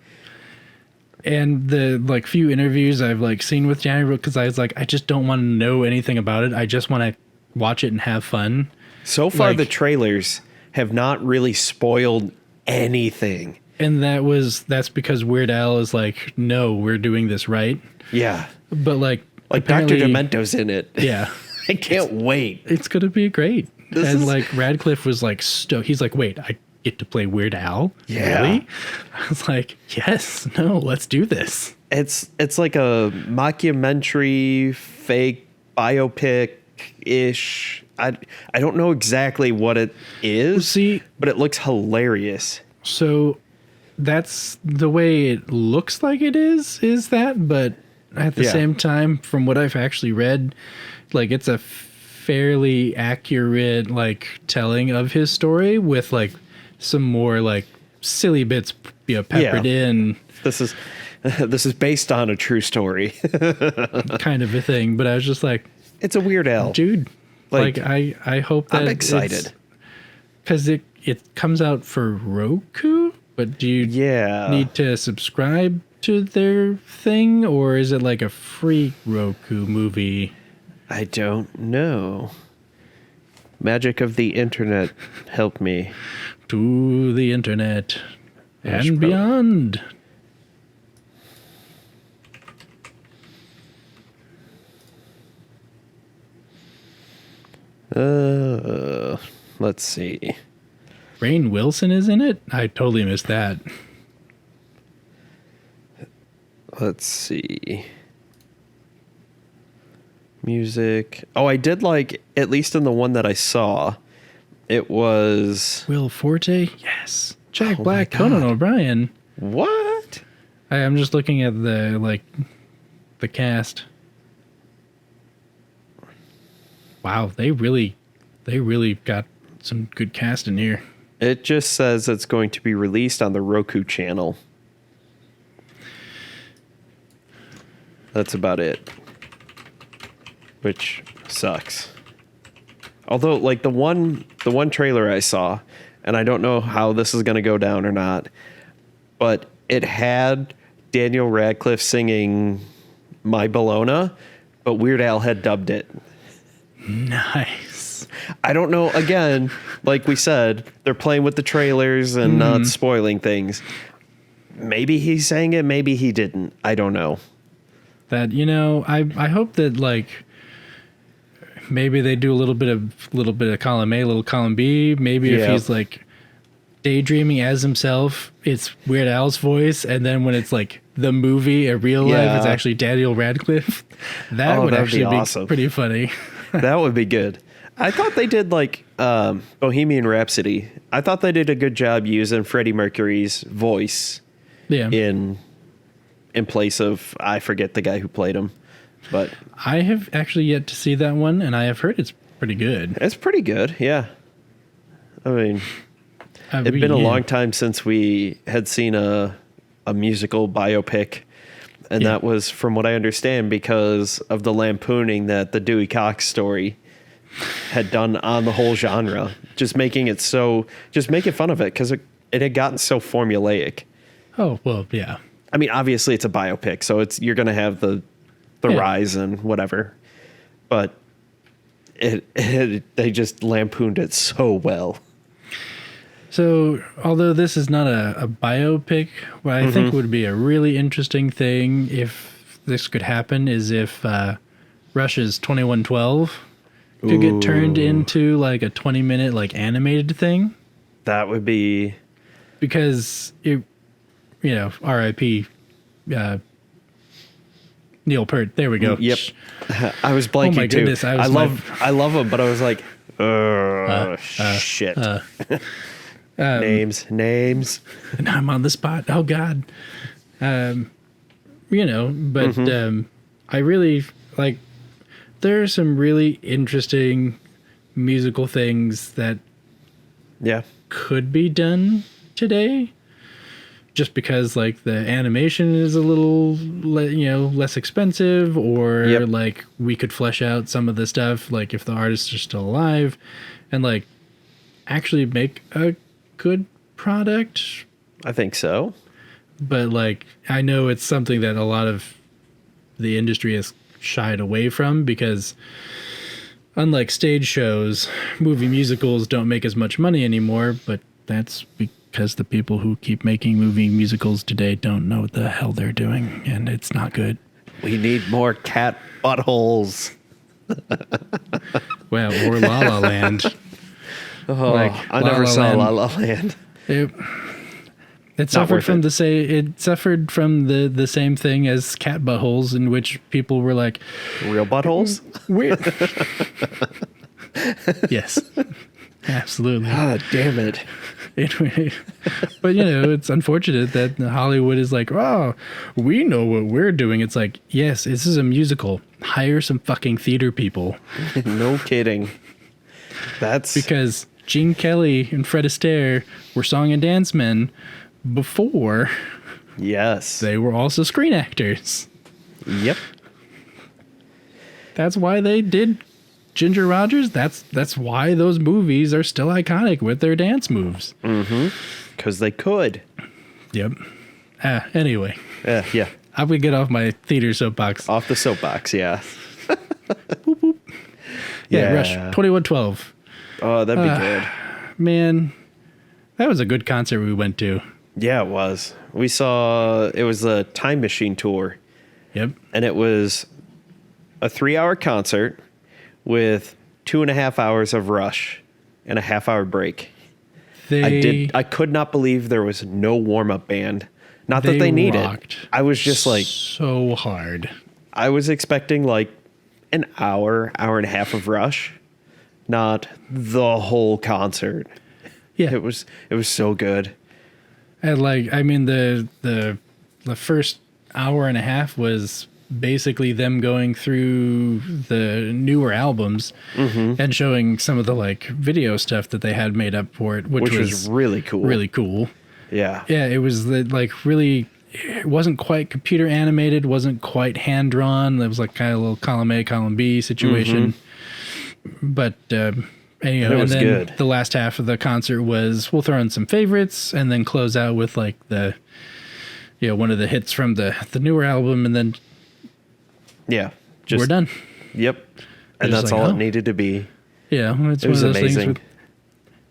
And the like few interviews I've like seen with Johnny, because I was like, I just don't want to know anything about it. I just want to watch it and have fun. So far, the trailers have not really spoiled anything. And that's because Weird Al is like, no, we're doing this right. Yeah. But like Dr. Demento's in it. Yeah. I can't wait. It's going to be great. Like Radcliffe was like, he's like, wait, I get to play Weird Al? Yeah. Really? I was like, yes, no, let's do this. It's like a mockumentary, fake biopic-ish. I don't know exactly what it is, but it looks hilarious. So that's the way it looks like it is that, but at the same time, from what I've actually read, like it's a fairly accurate like telling of his story with like some more like silly bits peppered in. This is based on a true story. Kind of a thing, but I was just like, it's a Weird Al. Dude, like I hope that I'm excited. Because it comes out for Roku, but do you need to subscribe to their thing, or is it like a free Roku movie? I don't know. Magic of the internet, help me. To the internet and beyond. Let's see. Rainn Wilson is in it? I totally missed that. Let's see. Music. Oh, I did like, at least in the one that I saw, it was... Will Forte? Yes. Jack Black, Conan O'Brien. What? I'm just looking at the cast. Wow, they really got some good cast in here. It just says it's going to be released on the Roku channel. That's about it. Which sucks. Although, like, the one trailer I saw, and I don't know how this is going to go down or not, but it had Daniel Radcliffe singing My Bologna, but Weird Al had dubbed it. Nice. I don't know. Again, like we said, they're playing with the trailers and not spoiling things. Maybe he sang it, maybe he didn't. I don't know. That, I hope that like maybe they do a little bit of column A, little column B. Maybe if he's like daydreaming as himself, it's Weird Al's voice, and then when it's like the movie in real life, it's actually Daniel Radcliffe. That would actually be awesome. Pretty funny. That would be good. I thought they did like Bohemian Rhapsody. I thought they did a good job using Freddie Mercury's voice in place of, I forget the guy who played him. But I have actually yet to see that one, and I have heard it's pretty good. It's pretty good, yeah. I mean, it'd been a long time since we had seen a musical biopic. And that was, from what I understand, because of the lampooning that the Dewey Cox story had done on the whole genre. Just making fun of it, because it had gotten so formulaic. Oh, well, yeah. I mean, obviously it's a biopic, so you're going to have the rise and whatever. But they just lampooned it so well. So, although this is not a biopic, what I think would be a really interesting thing if this could happen is if Rush's 2112 could get turned into like a 20-minute like animated thing. That would be... Because, R.I.P. Neil Peart. There we go. Yep. I was blanking my too. Goodness, I love him, but I was like, shit. Names. And I'm on the spot. Oh God. I really like, there are some really interesting musical things that could be done today, just because like the animation is a little, less expensive, or like we could flesh out some of the stuff, like if the artists are still alive, and like actually make a good product. I think so. But like, I know it's something that a lot of the industry has shied away from, because unlike stage shows, movie musicals don't make as much money anymore, but that's because the people who keep making movie musicals today don't know what the hell they're doing, and it's not good. We need more cat buttholes. Well, or La La Land. I never saw La La Land. It suffered from the same thing as cat buttholes, in which people were like, real buttholes? Weird. Yes. Absolutely. Ah, damn it. But, it's unfortunate that Hollywood is like, oh, we know what we're doing. It's like, yes, this is a musical. Hire some fucking theater people. No kidding. That's because Gene Kelly and Fred Astaire were song and dance men before they were also screen actors. Yep. That's why they did Ginger Rogers. That's why those movies are still iconic with their dance moves. Mm-hmm. Because they could. Yep. Anyway. Yeah. I'm going to get off my theater soapbox. Off the soapbox, yeah. Boop, boop. Yeah, Rush 2112. Oh, that'd be good. Man, that was a good concert we went to. Yeah, it was. We saw, it was a Time Machine tour. Yep. And it was a 3-hour concert with 2.5 hours of Rush and a half-hour break. I could not believe there was no warm-up band. Not that they need it. I was just like... so hard. I was expecting like an hour and a half of Rush, not the whole concert. Yeah. It was so good. And the first hour and a half was basically them going through the newer albums and showing some of the video stuff that they had made up for it, which was really cool. Really cool. Yeah. Yeah, it was really, it wasn't quite computer animated, wasn't quite hand drawn. It was kind of a little column A, column B situation. But anyway, and then good. The last half of the concert was we'll throw in some favorites and then close out with the one of the hits from the newer album, and then we're done. Yep. And that's all it needed to be. Yeah, it's it was one of those amazing. Things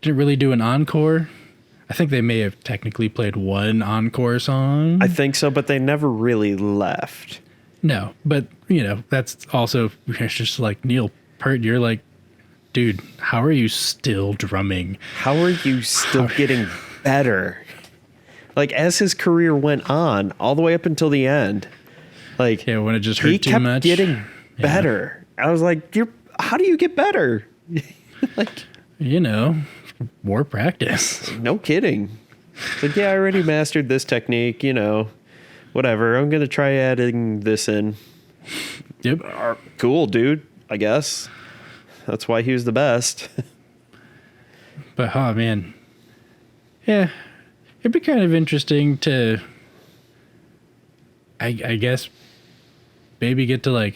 didn't really do an encore. I think they may have technically played one encore song. I think so, but they never really left. No, but that's also, it's just Neil Peart, you're like, dude, how are you still drumming? How are you still getting better? As his career went on, all the way up until the end, when it just hurt too much, he kept getting better. I was like, how do you get better? more practice. No kidding. It's I already mastered this technique, whatever. I'm going to try adding this in. Yep. Cool, dude, I guess. That's why he was the best. But, oh, man. Yeah. It'd be kind of interesting to, I guess, maybe get to,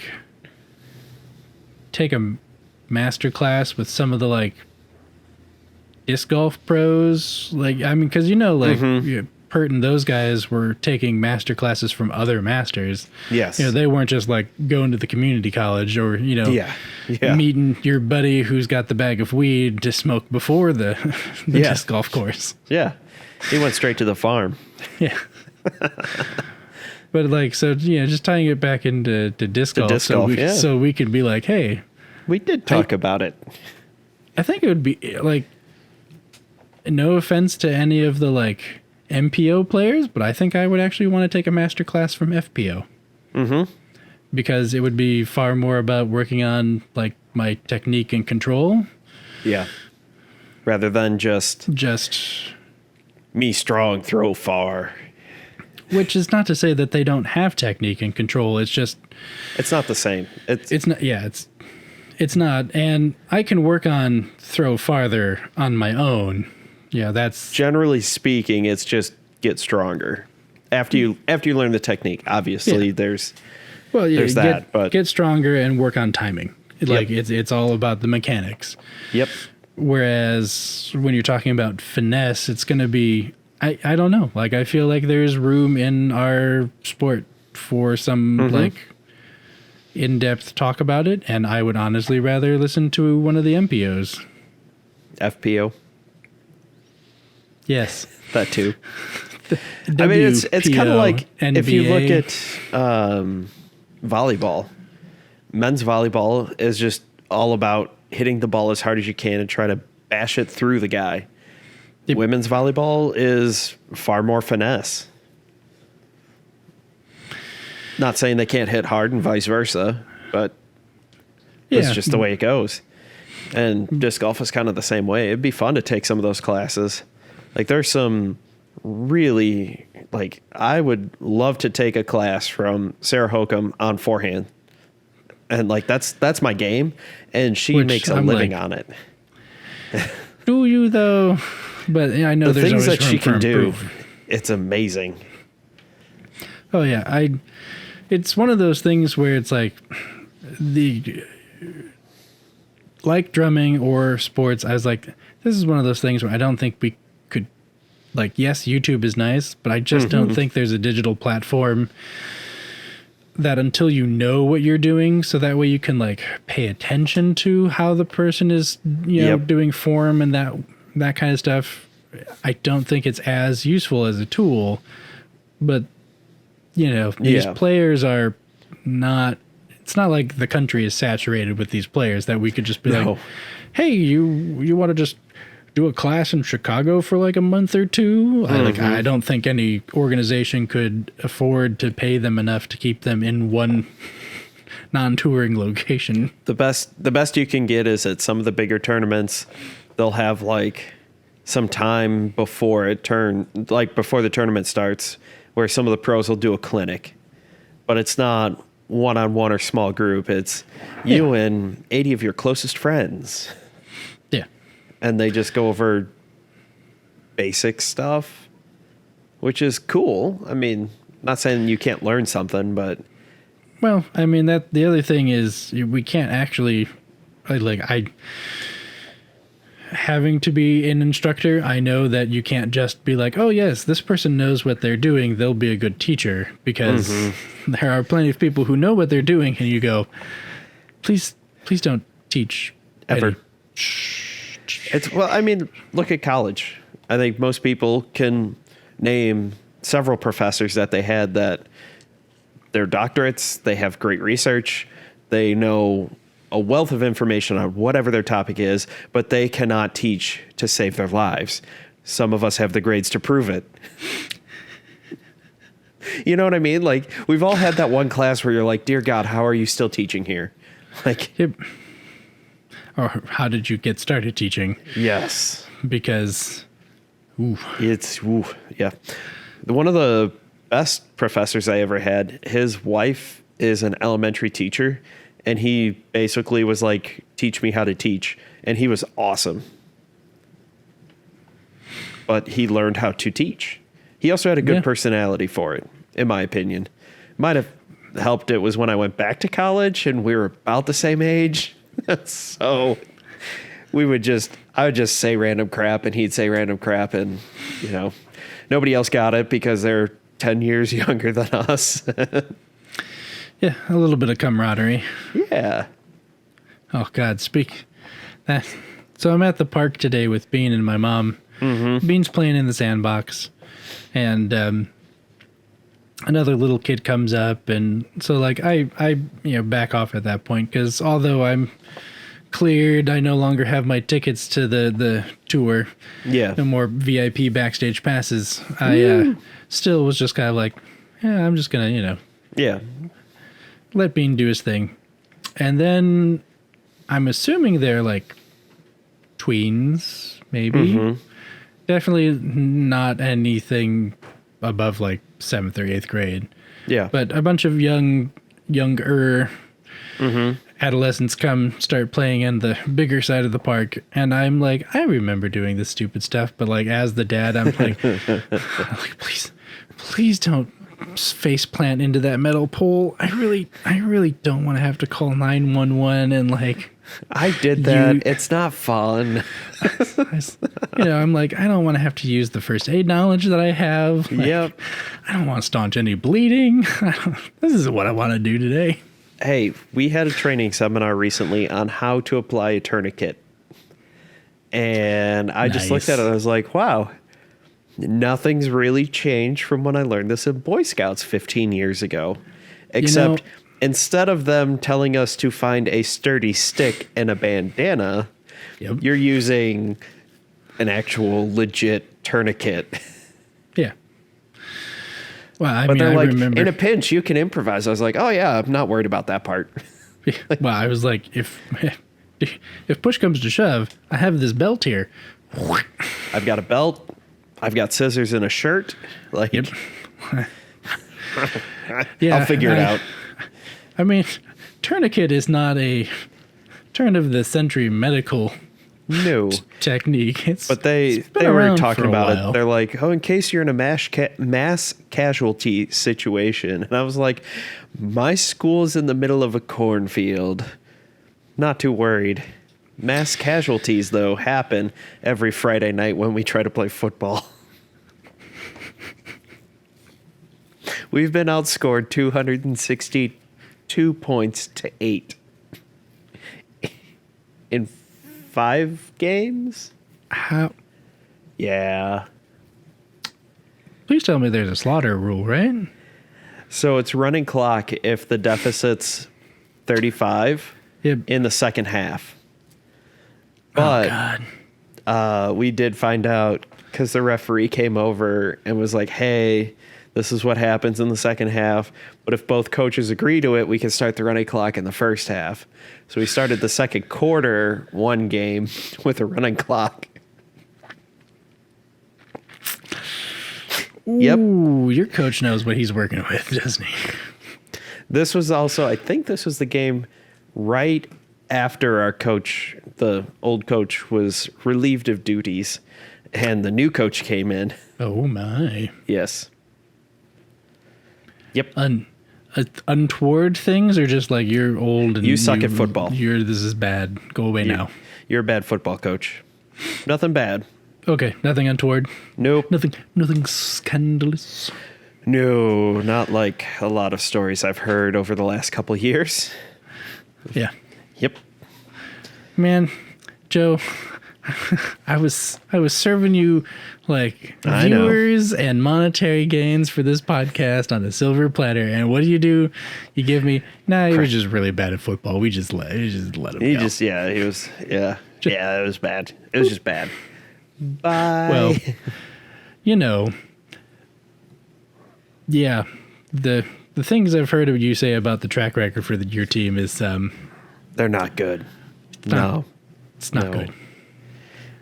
take a master class with some of the, disc golf pros. Because, Peart and those guys were taking master classes from other masters. Yes. They weren't just going to the community college or, meeting your buddy who's got the bag of weed to smoke before the disc golf course. Yeah. He went straight to the farm. Yeah. But just tying it back into disc golf. So we could be hey. We did talk about it. I think it would be no offense to any of the MPO players, but I think I would actually want to take a master class from FPO. Mm-hmm. Because it would be far more about working on my technique and control. Yeah. Rather than just me strong, throw far. Which is not to say that they don't have technique and control. It's just it's not the same. It's not. Yeah, it's not. And I can work on throw farther on my own. Yeah, that's generally speaking. It's just get stronger after you learn the technique. Obviously, there's that. But get stronger and work on timing. It's all about the mechanics. Yep. Whereas when you're talking about finesse, it's going to be, I don't know. I feel like there's room in our sport for some in-depth talk about it. And I would honestly rather listen to one of the MPOs. FPO. Yes. That too. I mean, it's kind of like NBA. If you look at volleyball, men's volleyball is just all about hitting the ball as hard as you can and try to bash it through the guy. Women's volleyball is far more finesse. Not saying they can't hit hard and vice versa, but it's just the way it goes. And disc golf is kind of the same way. It'd be fun to take some of those classes. Like there's some really, like, I would love to take a class from Sarah Hokum on forehand. And like, that's my game. And she makes a living on it. Do you though? But yeah, I know the there's things always that she can do. improvement. It's amazing. Oh yeah. It's one of those things where it's like like drumming or sports. I was like, this is one of those things where I don't think we could, like, yes, YouTube is nice, but I just don't think there's a digital platform that until you know what you're doing, so that way you can like pay attention to how the person is, doing form and that kind of stuff. I don't think it's as useful as a tool, but these players are not, it's not like the country is saturated with these players that we could just be like, hey, you want to just do a class in Chicago for like a month or two? I don't think any organization could afford to pay them enough to keep them in one non-touring location. The best you can get is at some of the bigger tournaments, they'll have like some time before before the tournament starts, where some of the pros will do a clinic, but it's not one-on-one or small group. It's you and 80 of your closest friends. Yeah. And they just go over basic stuff, which is cool. I mean, not saying you can't learn something, but... Well, I mean, that the other thing is we can't actually... having to be an instructor, I know that you can't just be like, oh yes, this person knows what they're doing, they'll be a good teacher, because there are plenty of people who know what they're doing, and you go, please don't teach ever. Look at college. I think most people can name several professors that they had that they're doctorates, they have great research, they know a wealth of information on whatever their topic is, but they cannot teach to save their lives. Some of us have the grades to prove it. You know what I mean? Like, we've all had that one class where you're like, dear God, how are you still teaching here? Like, or how did you get started teaching? Yes. Because, yeah. One of the best professors I ever had, his wife is an elementary teacher, and he basically was like, teach me how to teach. And he was awesome. But he learned how to teach. He also had a good personality for it, in my opinion. Might have helped it was when I went back to college and we were about the same age. So I would just say random crap and he'd say random crap, and, nobody else got it because they're 10 years younger than us. Yeah, a little bit of camaraderie. Yeah. Oh, God, So I'm at the park today with Bean and my mom. Mm-hmm. Bean's playing in the sandbox, and another little kid comes up, and so like I back off at that point, because although I'm cleared, I no longer have my tickets to the tour. Yeah. No more VIP backstage passes. I still was just kind of like, yeah, I'm just gonna let Bean do his thing. And then I'm assuming they're like tweens, maybe. Mm-hmm. Definitely not anything above like 7th or 8th grade. Yeah. But a bunch of younger adolescents start playing in the bigger side of the park. And I'm like, I remember doing this stupid stuff. But like, as the dad, I'm like, please don't face plant into that metal pole. I really don't want to have to call 911 and like, I did that. It's not fun. I'm like, I don't want to have to use the first aid knowledge that I have. Like, yep. I don't want to staunch any bleeding. This is what I want to do today. Hey, we had a training seminar recently on how to apply a tourniquet. And I just looked at it and I was like, wow, nothing's really changed from when I learned this in Boy Scouts 15 years ago. Except instead of them telling us to find a sturdy stick and a bandana, you're using an actual legit tourniquet. Yeah. Well, but they're like, in a pinch, you can improvise. I was like, oh yeah, I'm not worried about that part. Well, I was like, if push comes to shove, I have this belt here. I've got a belt. I've got scissors and a shirt. Like, Yep. I'll figure it out. I mean, tourniquet is not a turn of the century medical No. technique. But they were talking about it. They're like, oh, in case you're in a mass casualty situation. And I was like, my school's in the middle of a cornfield. Not too worried. Mass casualties, though, happen every Friday night when we try to play football. We've been outscored 262 points to 8 in 5 games. How? Yeah. Please tell me there's a slaughter rule, right? So it's running clock if the deficit's 35 in the second half. But oh, God. We did find out because the referee came over and was like, hey, this is what happens in the second half. But if both coaches agree to it, we can start the running clock in the first half. So we started the second quarter one game with a running clock. Yep. Ooh, your coach knows what he's working with, doesn't he? This was also, I think this was the game right after our coach, the old coach, was relieved of duties and the new coach came in. Oh, my. Yes. Yep. Untoward things, or just like you're old and you suck at football. This is bad. Go away now. You're a bad football coach. Nothing bad. Okay, nothing untoward. Nope. Nothing scandalous. No, not like a lot of stories I've heard over the last couple of years. Yeah. Yep. Man, Joe, I was serving you like viewers and monetary gains for this podcast on a silver platter, and what do? You give me, he was just really bad at football. We just let him go. It was bad. It was just bad. Bye. Well, yeah, the things I've heard of you say about the track record for your team is they're not good. No, it's not good.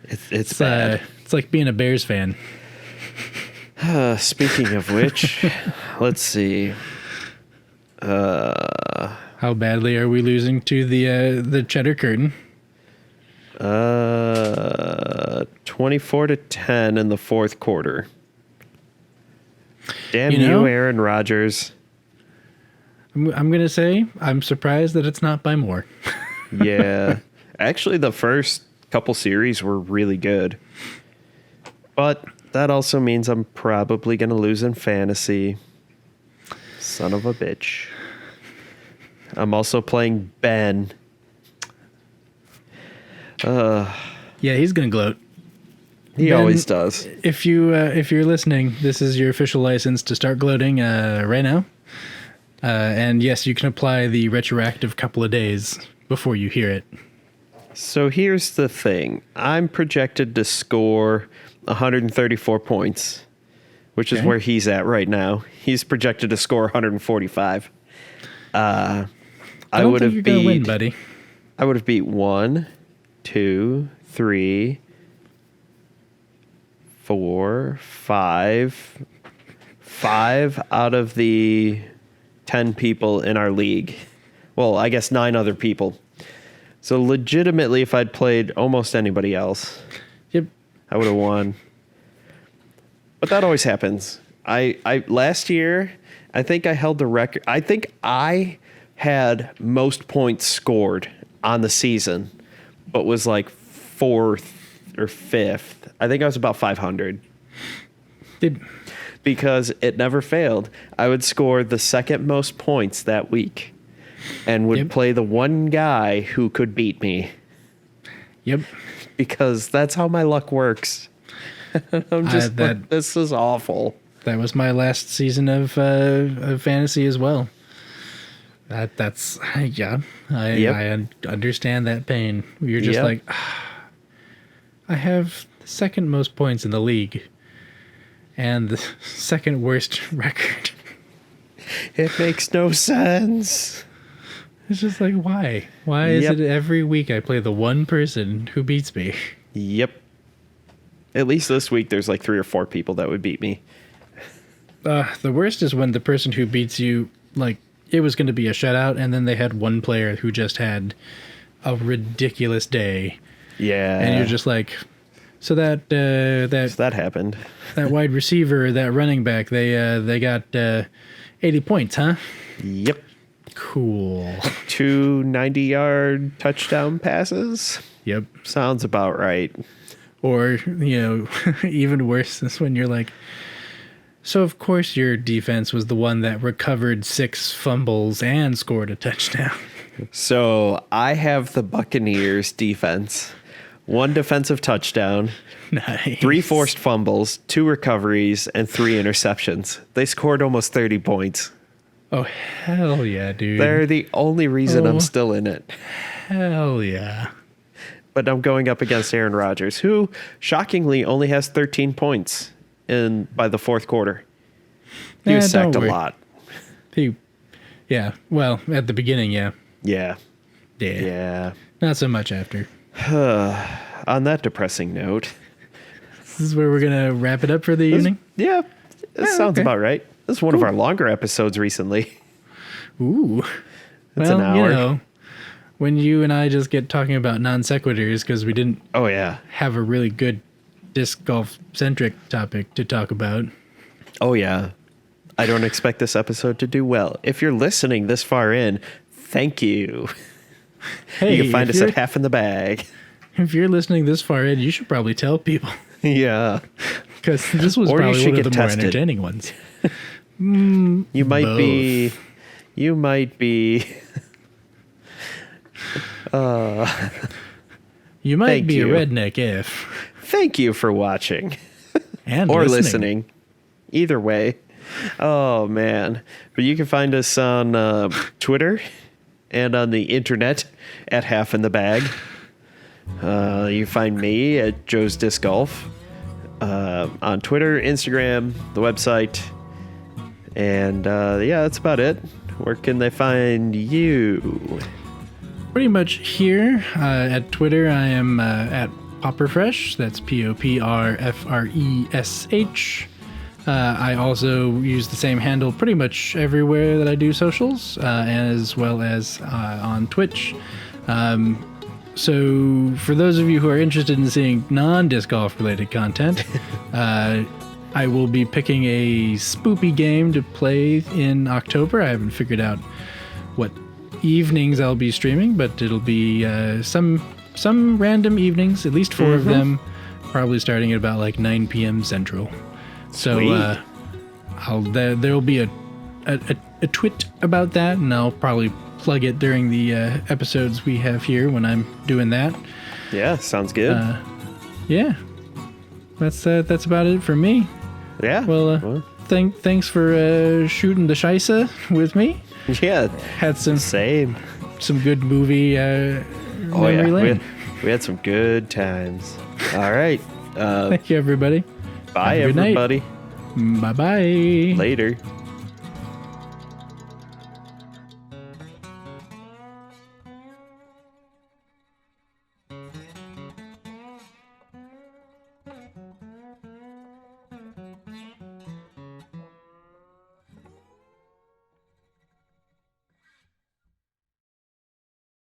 It's bad. It's like being a Bears fan. Speaking of which, let's see. How badly are we losing to the Cheddar Curtain? 24-10 in the fourth quarter. Damn you, Aaron Rodgers. I'm gonna say I'm surprised that it's not by more. Yeah, actually, the first couple series were really good, but that also means I'm probably gonna lose in fantasy. Son of a bitch. I'm also playing Ben. Yeah, he's gonna gloat. He always does. If you're listening, this is your official license to start gloating right now. And yes, you can apply the retroactive couple of days before you hear it. So here's the thing. I'm projected to score 134 points, which is where he's at right now. He's projected to score 145. I would have beat, win, buddy. I would have beat 1, 2, 3, 4, 5 out of the 10 people in our league. Well, I guess 9 other people. So legitimately, if I'd played almost anybody else, yep, I would have won. But that always happens. I last year, I think I held the record. I think I had most points scored on the season, but was like 4th or 5th. I think I was about 500. Because it never failed. I would score the second most points that week and would play the one guy who could beat me. Yep. Because that's how my luck works. I'm just this is awful. That was my last season of fantasy as well. I understand that pain. You're just like, I have the second most points in the league and the second worst record. It makes no sense. It's just like, why? Why is it every week I play the one person who beats me? Yep. At least this week, there's like 3 or 4 people that would beat me. The worst is when the person who beats you, like, it was going to be a shutout, and then they had one player who just had a ridiculous day. Yeah. And you're just like, so that happened. That wide receiver, that running back, they got 80 points, huh? Yep. Cool. 2 90-yard touchdown passes. Yep. Sounds about right. Or, even worse is when you're like, so of course your defense was the one that recovered 6 fumbles and scored a touchdown. So I have the Buccaneers defense. 1 defensive touchdown. Nice. 3 forced fumbles, 2 recoveries, and 3 interceptions. They scored almost 30 points. Oh, hell yeah, dude. They're the only reason I'm still in it. Hell yeah. But I'm going up against Aaron Rodgers, who shockingly only has 13 points by the 4th quarter. He was sacked a lot. Yeah. Well, at the beginning, yeah. Yeah. Yeah. Not so much after. On that depressing note. This is where we're going to wrap it up for the evening? Yeah. It sounds about right. This is one of our longer episodes recently. Ooh. It's an hour. When you and I just get talking about non sequiturs because we didn't have a really good disc golf centric topic to talk about. Oh, yeah. I don't expect this episode to do well. If you're listening this far in, thank you. Hey, you can find us at Half in the Bag. If you're listening this far in, you should probably tell people. Yeah. Because this was probably one of the more entertaining ones. You might be... You might be a redneck if. Thank you for watching. And or listening. Either way. Oh, man. But you can find us on Twitter and on the internet at Half in the Bag. You find me at Joe's Disc Golf on Twitter, Instagram, the website. And that's about it. Where can they find you? Pretty much here at Twitter, I am at Popperfresh. That's Poprefresh. I also use the same handle pretty much everywhere that I do socials, as well as on Twitch. So for those of you who are interested in seeing non-disc golf related content, I will be picking a spoopy game to play in October. I haven't figured out what evenings I'll be streaming, but it'll be some random evenings, at least 4 of them, probably starting at about like 9 p.m. Central. So there'll be a twit about that, and I'll probably plug it during the episodes we have here when I'm doing that. Yeah, sounds good. Yeah, that's about it for me. Yeah. Well, thanks for shooting the scheisse with me. Yeah. Had some good movie memory lane. We had some good times. All right. Thank you, everybody. Bye, everybody. Bye-bye. Later.